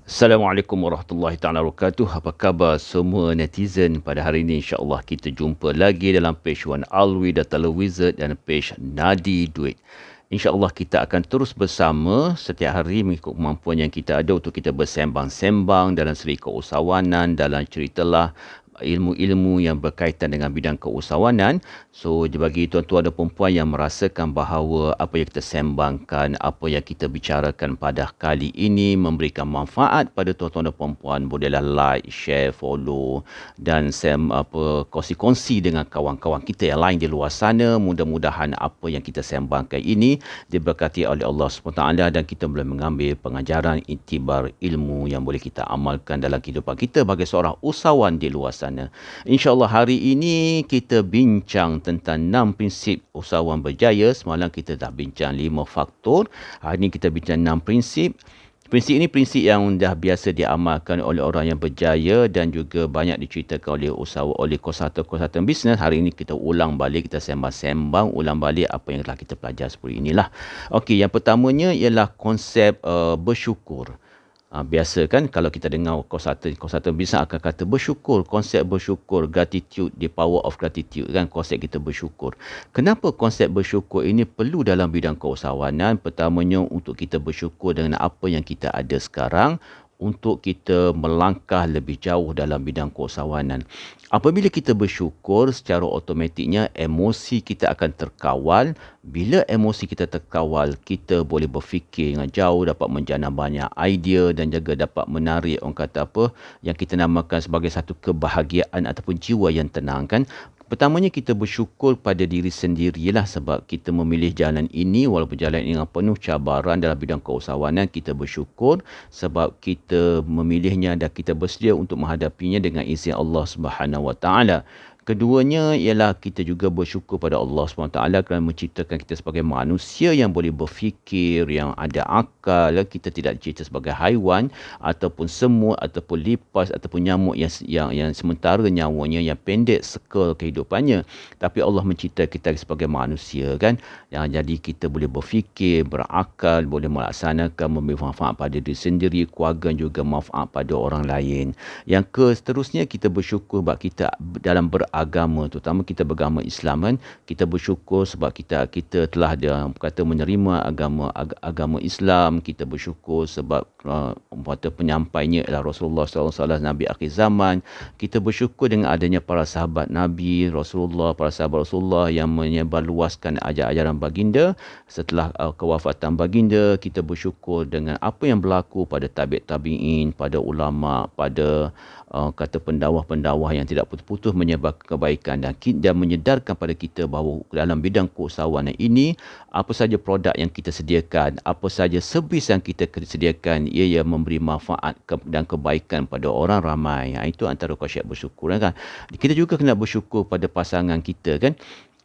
Assalamualaikum warahmatullahi taala wabarakatuh. Apa khabar semua netizen? Pada hari ini insya-Allah kita jumpa lagi dalam page Wan Alwi Data Wizard dan page Nadi Duit. InsyaAllah kita akan terus bersama setiap hari mengikut kemampuan yang kita ada untuk kita bersembang-sembang dalam segi keusahawanan, dalam ceritalah ilmu-ilmu yang berkaitan dengan bidang keusahawanan. So, bagi tuan-tuan dan perempuan yang merasakan bahawa apa yang kita sembangkan, apa yang kita bicarakan pada kali ini memberikan manfaat pada tuan-tuan dan perempuan, bolehlah like, share, follow dan kongsi-kongsi dengan kawan-kawan kita yang lain di luar sana. Mudah-mudahan apa yang kita sembangkan ini diberkati oleh Allah SWT dan kita boleh mengambil pengajaran iktibar ilmu yang boleh kita amalkan dalam kehidupan kita sebagai seorang usahawan di luar sana. InsyaAllah hari ini kita bincang tentang 6 prinsip usahawan berjaya. Semalam kita dah bincang 5 faktor. Hari ini kita bincang 6 prinsip. Prinsip ini prinsip yang dah biasa diamalkan oleh orang yang berjaya dan juga banyak diceritakan oleh konsultan bisnes. Hari ini kita ulang balik, kita sembang-sembang, ulang balik apa yang telah kita pelajari seperti inilah. Okey, yang pertamanya ialah konsep bersyukur. Biasa kan kalau kita dengar konsultan bisnes akan kata bersyukur, konsep bersyukur, gratitude, the power of gratitude kan, konsep kita bersyukur. Kenapa konsep bersyukur ini perlu dalam bidang keusahawanan? Pertamanya untuk kita bersyukur dengan apa yang kita ada sekarang, untuk kita melangkah lebih jauh dalam bidang keusahawanan. Apabila kita bersyukur, secara automatiknya emosi kita akan terkawal. Bila emosi kita terkawal, kita boleh berfikir dengan jauh, dapat menjana banyak idea dan juga dapat menarik orang kata apa yang kita namakan sebagai satu kebahagiaan ataupun jiwa yang tenang kan. Pertamanya kita bersyukur pada diri sendirilah sebab kita memilih jalan ini walaupun jalan ini dengan penuh cabaran dalam bidang keusahawanan. Kita bersyukur sebab kita memilihnya dan kita bersedia untuk menghadapinya dengan izin Allah Subhanahu Wa Taala. Keduanya ialah kita juga bersyukur pada Allah SWT kerana menciptakan kita sebagai manusia yang boleh berfikir, yang ada akal. Kita tidak dicipta sebagai haiwan ataupun semut ataupun lipas ataupun nyamuk yang sementara nyawanya yang pendek sekal kehidupannya. Tapi Allah mencipta kita sebagai manusia kan. Yang jadi kita boleh berfikir, berakal, boleh melaksanakan, memberi manfaat pada diri sendiri, keluarga juga manfaat pada orang lain. Yang seterusnya kita bersyukur sebab kita dalam beragama, terutama kita beragama Islam kan, kita bersyukur sebab kita telah menerima agama Islam. Kita bersyukur sebab penyampainya ialah Rasulullah SAW, Nabi akhir zaman. Kita bersyukur dengan adanya para sahabat Nabi Rasulullah, para sahabat Rasulullah yang menyebarluaskan ajaran baginda. Setelah kewafatan baginda, kita bersyukur dengan apa yang berlaku pada tabi'in, pada ulama, pada pendakwah-pendakwah yang tidak putus-putus menyebar kebaikan dan menyedarkan pada kita bahawa dalam bidang keusahawanan ini, apa saja produk yang kita sediakan, apa saja servis yang kita sediakan, ia memberi manfaat dan kebaikan pada orang ramai. Itu antara konsep bersyukur kan. Kita juga kena bersyukur pada pasangan kita kan,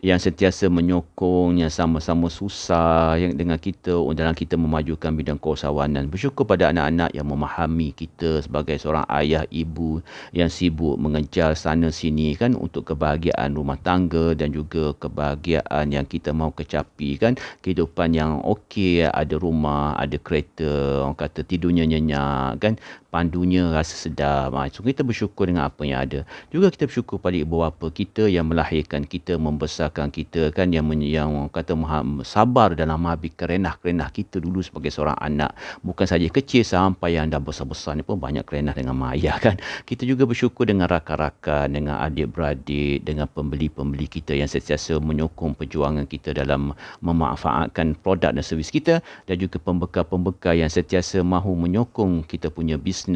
yang sentiasa menyokong, yang sama-sama susah yang dengan kita dalam kita memajukan bidang keusahawanan. Bersyukur pada anak-anak yang memahami kita sebagai seorang ayah, ibu yang sibuk mengejar sana sini kan untuk kebahagiaan rumah tangga dan juga kebahagiaan yang kita mahu kecapi kan. Kehidupan yang okey, ada rumah, ada kereta, orang kata tidurnya nyenyak kan, pandunya rasa sedap. So kita bersyukur dengan apa yang ada. Juga kita bersyukur pada ibu bapa kita yang melahirkan kita, membesarkan kita kan, yang kata sabar dalam menghadapi kerenah-kerenah kita dulu sebagai seorang anak. Bukan saja kecil, sampai yang dah besar-besar ni pun banyak kerenah dengan mak ayah kan. Kita juga bersyukur dengan rakan-rakan, dengan adik-beradik, dengan pembeli-pembeli kita yang sentiasa menyokong perjuangan kita dalam memanfaatkan produk dan servis kita, dan juga pembekal-pembekal yang sentiasa mahu menyokong kita punya bisnes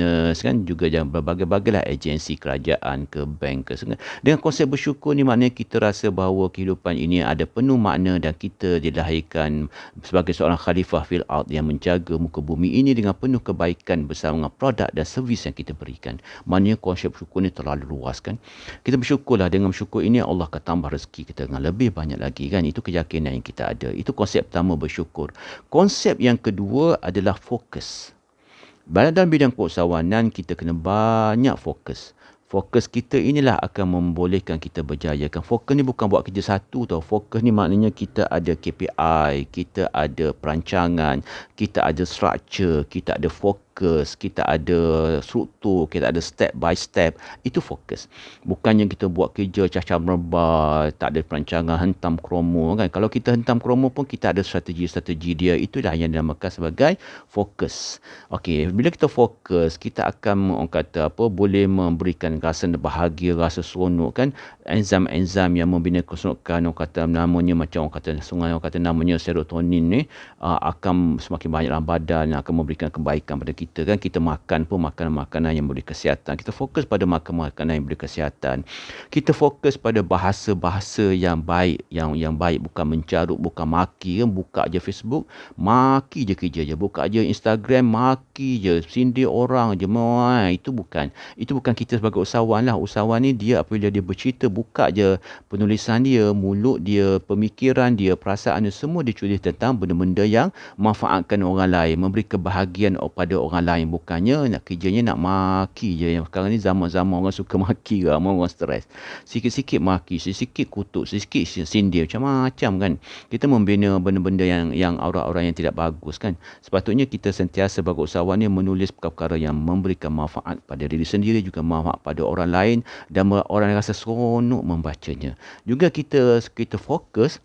kan, juga jangan berbagai-bagailah agensi kerajaan ke bank ke. Dengan konsep bersyukur ni maknanya kita rasa bahawa kehidupan ini ada penuh makna dan kita dilahirkan sebagai seorang khalifah fil ard yang menjaga muka bumi ini dengan penuh kebaikan bersama dengan produk dan servis yang kita berikan. Maknanya konsep syukur ni terlalu luas kan. Kita bersyukurlah, dengan bersyukur ini Allah akan tambah rezeki kita dengan lebih banyak lagi kan. Itu keyakinan yang kita ada. Itu konsep pertama, bersyukur. Konsep yang kedua adalah fokus. Dalam bidang keusahawanan kita kena banyak fokus. Fokus kita inilah akan membolehkan kita berjaya. Kan fokus ni bukan buat kerja satu tau. Fokus ni maknanya kita ada KPI, kita ada perancangan, kita ada structure, kita ada fokus fokus, kita ada struktur, kita ada step by step, itu fokus. Bukannya kita buat kerja cacah merebah, tak ada perancangan, hentam kromo kan. Kalau kita hentam kromo pun kita ada strategi-strategi dia, itulah yang dinamakan sebagai fokus. Okey, bila kita fokus, kita akan orang kata apa, boleh memberikan rasa bahagia, rasa seronok kan. Enzim-enzim yang membina keseronokan, orang kata namanya macam orang kata sungai, orang kata namanya serotonin ni akan semakin banyak dalam badan, akan memberikan kebaikan pada kita kan. Kita makan pun makanan-makanan yang memberi kesihatan. Kita fokus pada makan makanan yang memberi kesihatan. Kita fokus pada bahasa-bahasa yang baik, yang baik, bukan mencarut, bukan maki kan. Buka je Facebook, maki je kerja je. Buka je Instagram, maki je, sindir orang je. Itu bukan kita sebagai usahawan lah. Usahawan ni dia apabila dia bercerita, buka je penulisan dia, mulut dia, pemikiran dia, perasaan dia, semua dia tulis tentang benda-benda yang manfaatkan orang lain, memberi kebahagiaan pada orang lain. Bukannya nak kerjanya nak maki je. Yang sekarang ni zaman-zaman orang suka maki, ramai orang stres. Sikit-sikit maki, sikit-sikit kutuk, sikit-sikit sindir, macam-macam kan. Kita membina benda-benda yang aura-aura yang tidak bagus kan. Sepatutnya kita sentiasa sebagai usahawan ni menulis perkara yang memberikan manfaat pada diri sendiri, juga manfaat pada orang lain, dan orang rasa seronok membacanya. Juga kita fokus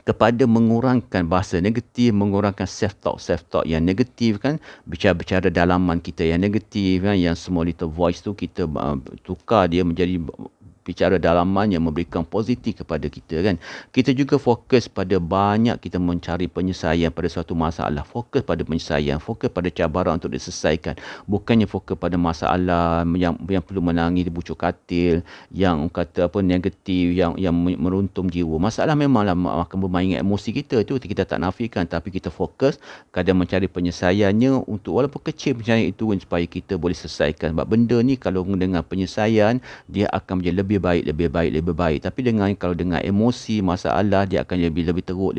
kepada mengurangkan bahasa negatif, mengurangkan self-talk yang negatif kan, bicara-bicara dalaman kita yang negatif kan, yang small little voice tu kita tukar dia menjadi bicara dalaman yang memberikan positif kepada kita kan. Kita juga fokus pada banyak kita mencari penyelesaian pada suatu masalah, fokus pada penyelesaian, fokus pada cabaran untuk diselesaikan, bukannya fokus pada masalah yang perlu menangis di bucuk katil, yang kata apa negatif, yang meruntum jiwa. Masalah memanglah akan bermain dengan emosi kita, tu kita tak nafikan, tapi kita fokus kadang mencari penyelesaiannya untuk walaupun kecil penyelesaian itu supaya kita boleh selesaikan. Sebab benda ni kalau dengan penyelesaian dia akan menjadi lebih baik. Tapi kalau dengan emosi, masalah, dia akan lebih teruk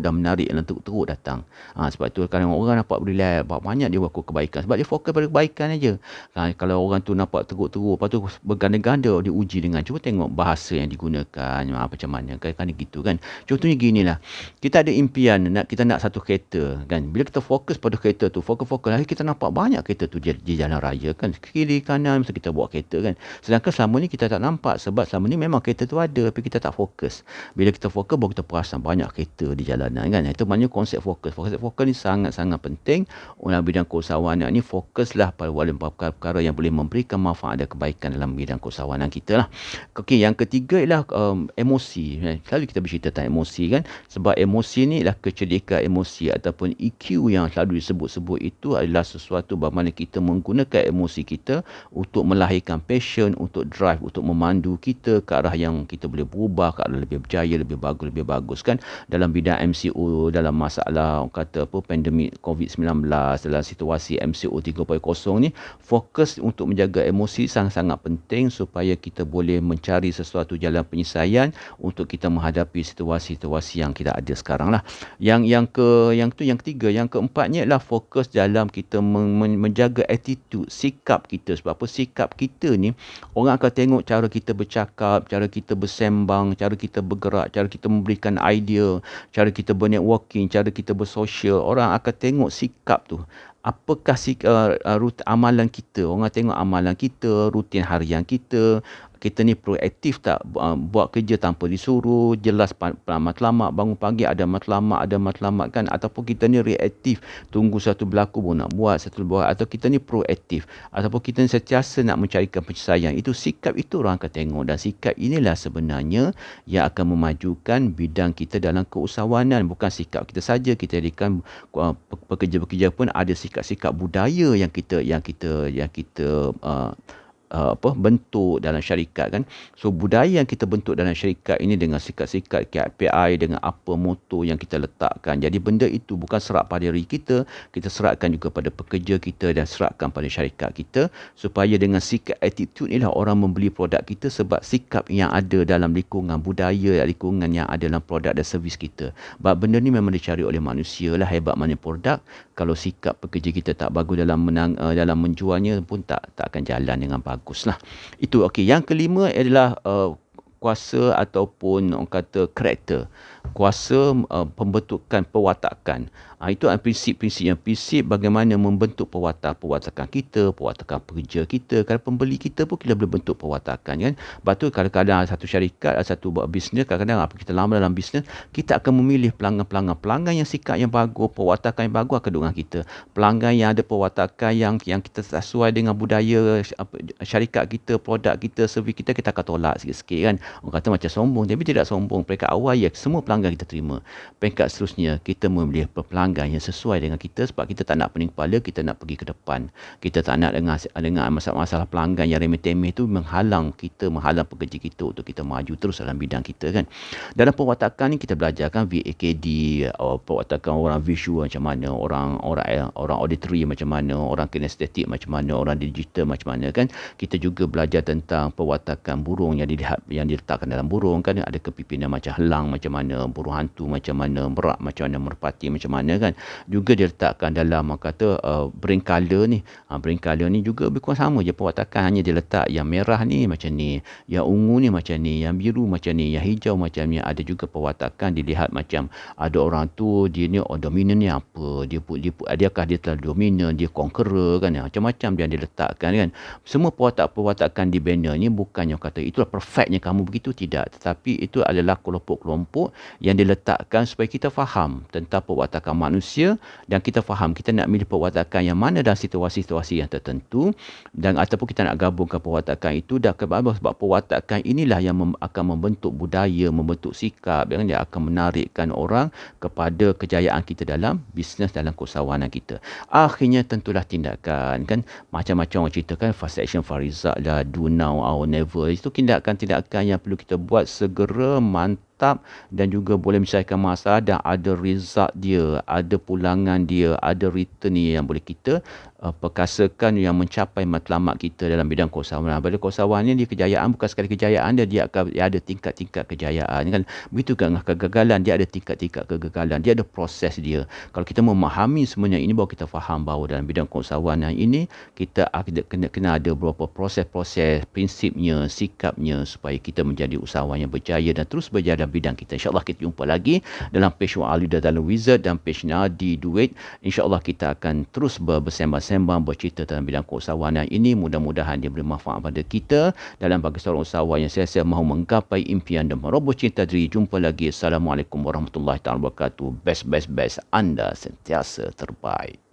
dan menarik dan teruk datang. Sebab tu kalau orang nampak relax, banyak dia buat kebaikan. Sebab dia fokus pada kebaikan aja. Kalau orang tu nampak teruk, lepas tu berganda-ganda diuji dengan, cuba tengok bahasa yang digunakan, macam mana kan gitu kan. Contohnya ginilah, kita ada impian kita nak satu kereta kan. Bila kita fokus pada kereta tu, fokus lagi, kita nampak banyak kereta tu di jalan raya kan, kiri kanan mesti kita bawa kereta kan. Sedangkan selama ni kita tak nampak, sebab selama ni memang kereta tu ada tapi kita tak fokus. Bila kita fokus baru kita perasan banyak kereta di jalanan kan. Itu maknanya konsep fokus. Konsep fokus ni sangat-sangat penting dalam bidang keusahawanan ni. Fokuslah pada perkara yang boleh memberikan manfaat dan kebaikan dalam bidang keusahawanan kita lah. Okey, yang ketiga ialah emosi. Selalu kita bercerita tentang emosi kan, sebab emosi ni ialah kecerdikan emosi ataupun EQ yang selalu disebut-sebut. Itu adalah sesuatu bagaimana kita menggunakan emosi kita untuk melahirkan passion, untuk drive, untuk memandu kita ke arah yang kita boleh berubah ke arah lebih berjaya, lebih bagus kan. Dalam bidang MCO, dalam masalah kata apa pandemik COVID-19, dalam situasi MCO 3.0 ni, fokus untuk menjaga emosi sangat-sangat penting supaya kita boleh mencari sesuatu jalan penyelesaian untuk kita menghadapi situasi-situasi yang kita ada sekarang lah. Yang ketiga, yang keempatnya adalah fokus dalam kita menjaga attitude, sikap kita. Sebab apa? Sikap kita ni orang akan tengok cara kita bercakap, cara kita bersembang, cara kita bergerak, cara kita memberikan idea, cara kita bernetworking, cara kita bersosial. Orang akan tengok sikap tu. Apakah amalan kita? Orang tengok amalan kita, rutin harian kita ni proaktif tak, buat kerja tanpa disuruh, jelas matlamat, bangun pagi ada matlamat kan, ataupun kita ni reaktif, tunggu satu berlaku baru nak buat, atau kita ni proaktif, ataupun kita ni sentiasa nak mencarikan penyelesaian. Itu sikap itu orang akan tengok, dan sikap inilah sebenarnya yang akan memajukan bidang kita dalam keusahawanan. Bukan sikap kita saja, kita jadikan pekerja-pekerja pun ada sikap-sikap budaya yang kita bentuk dalam syarikat kan. So budaya yang kita bentuk dalam syarikat ini dengan sikap-sikap KPI, dengan apa moto yang kita letakkan. Jadi benda itu bukan serak pada diri kita serahkan juga pada pekerja kita dan serahkan pada syarikat kita, supaya dengan sikap attitude inilah orang membeli produk kita, sebab sikap yang ada dalam lingkungan budaya, lingkungan yang ada dalam produk dan servis kita. Sebab benda ni memang dicari oleh manusia lah. Hebat mana produk, kalau sikap pekerja kita tak bagus dalam menjualnya pun tak akan jalan dengan baguslah. Itu okey. Yang kelima adalah kuasa ataupun orang kata karakter. kuasa pembentukan pewatakan. Itu prinsip-prinsipnya. Prinsip bagaimana membentuk pewatakan kita, pewatakan pekerja kita. Kalau pembeli kita pun kita boleh bentuk pewatakan kan. Sebab tu kadang-kadang satu syarikat, satu buat bisnes, kadang-kadang apa kita lama dalam bisnes, kita akan memilih pelanggan yang sikap yang bagus, pewatakan yang bagus akan dengan kita. Pelanggan yang ada pewatakan yang kita sesuai dengan budaya syarikat kita, produk kita, servis kita, kita akan tolak sikit-sikit kan. Orang kata macam sombong, tapi tidak sombong. Peringkat awal ya semua pelanggan kita terima. Peringkat seterusnya kita memilih pelanggan yang sesuai dengan kita, sebab kita tak nak pening kepala, kita nak pergi ke depan. Kita tak nak dengan masalah-masalah pelanggan yang remeh-temeh tu menghalang pekerja kita untuk kita maju terus dalam bidang kita kan. Dalam pewatakan ni kita belajarkan VAKD, pewatakan orang visual macam mana, orang auditory macam mana, orang kinestetik macam mana, orang digital macam mana kan. Kita juga belajar tentang pewatakan burung yang diletakkan dalam burung kan, ada kepimpinan macam helang macam mana, burung hantu macam mana, merak macam mana, merpati macam mana kan. Juga diletakkan dalam brain color ni. Brain color ni juga lebih kurang sama je pewatakan, hanya dia letak yang merah ni macam ni, yang ungu ni macam ni, yang biru macam ni, yang hijau macam ni. Ada juga pewatakan dilihat macam ada orang tu dia ni dominan ni apa, adakah dia terlalu dominan, dia conqueror kan, macam-macam yang diletakkan kan. Semua pewatakan di banner ni bukannya kata itulah perfectnya kamu begitu, tidak, tetapi itu adalah kelompok-kelompok yang diletakkan supaya kita faham tentang pewatakan manusia, dan kita faham kita nak milih pewatakan yang mana dalam situasi-situasi yang tertentu, dan ataupun kita nak gabungkan pewatakan itu dan sebab pewatakan inilah yang akan membentuk budaya, membentuk sikap yang akan menarikkan orang kepada kejayaan kita dalam bisnes, dalam keusahawanan kita. Akhirnya tentulah tindakan kan, macam-macam orang ceritakan fast action, fast result lah, do now or never. Itu tindakan-tindakan yang perlu kita buat segera, mantap, dan juga boleh menyelesaikan masalah dan ada result dia, ada pulangan dia, ada return dia yang boleh kita perkasakan, yang mencapai matlamat kita dalam bidang keusahawanan. Pada keusahawanan ni, kejayaan bukan sekali kejayaan dia ada tingkat-tingkat kejayaan kan. Begitu kan kegagalan, dia ada tingkat-tingkat kegagalan, dia ada proses dia. Kalau kita memahami semuanya ini, baru kita faham bahawa dalam bidang keusahawanan ini kita kena ada beberapa proses-proses, prinsipnya, sikapnya, supaya kita menjadi usahawan yang berjaya dan terus berjaya dalam bidang kita. InsyaAllah kita jumpa lagi dalam page Wan Ali Dalam Wizard dan page Nadi Duit. InsyaAllah kita akan terus bersembang-sembang, bercerita dalam bidang keusahawanan ini. Mudah-mudahan dia beri manfaat pada kita dalam bagi seorang usahawan yang sentiasa mahu menggapai impian dan merobos cinta diri. Jumpa lagi. Assalamualaikum warahmatullahi wabarakatuh. Best Anda sentiasa terbaik.